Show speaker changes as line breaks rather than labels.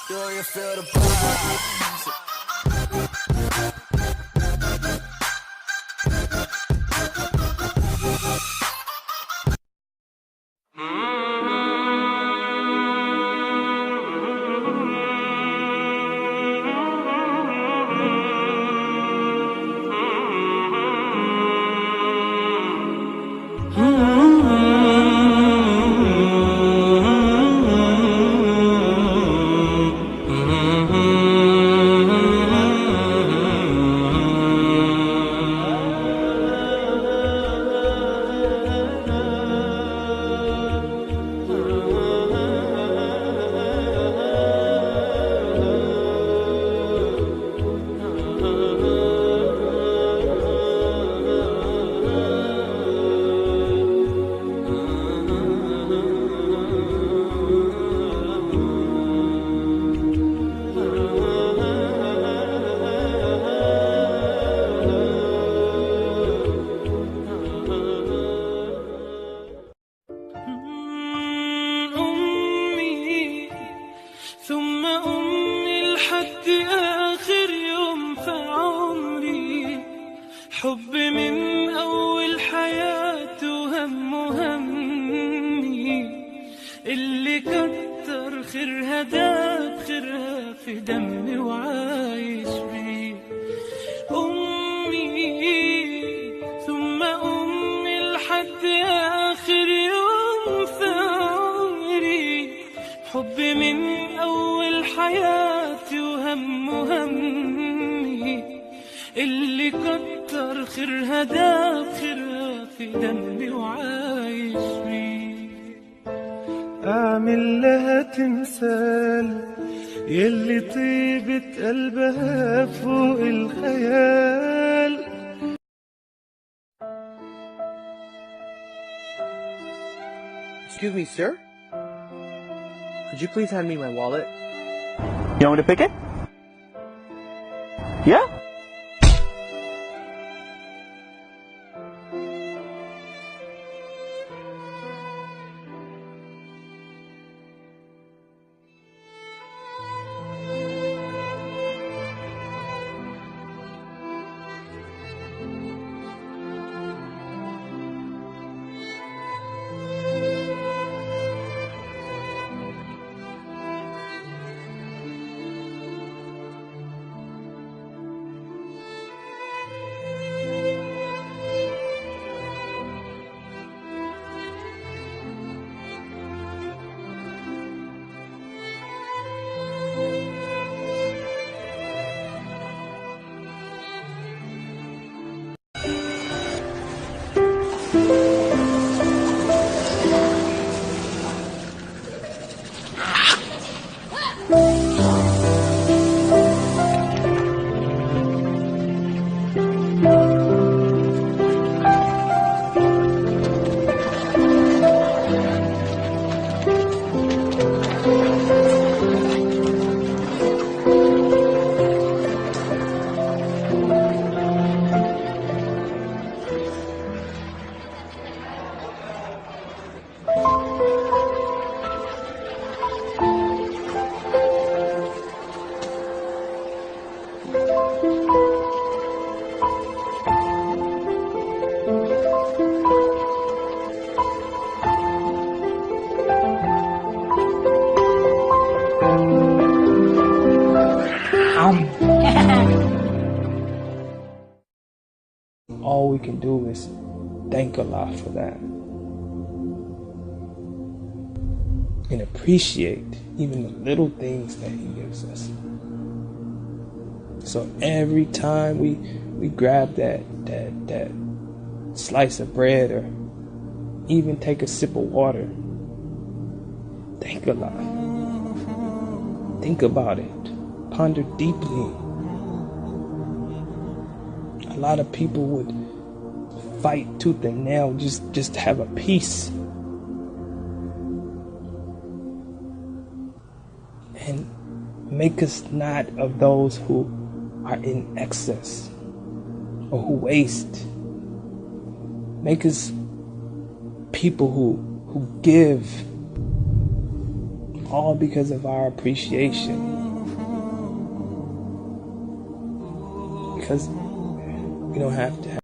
Do you feel the vibes?
حب من أول حياة وهم همي اللي كتر خيرها داب خيرها في دمي وعايش بيه أمي ثم أمي لحد آخر يوم في عمري حب من أول حياتي وهم همي اللي كتر خيرها داب خيرها في دمي وعايش فيه
أعمل لها تمثال يلي طيبة قلبها فوق الخيال.
Excuse me, sir? Could you please hand me my wallet?
You want me to pick it? Yeah?
All we can do is thank Allah for that and appreciate even the little things that He gives us. So every time we grab that slice of bread or even take a sip of water, thank Allah. Think about it. Ponder deeply. A lot of people would fight tooth and nail just to have a piece. And make us not of those who are in excess or who waste. Make us people who give all because of our appreciation. Because we don't have to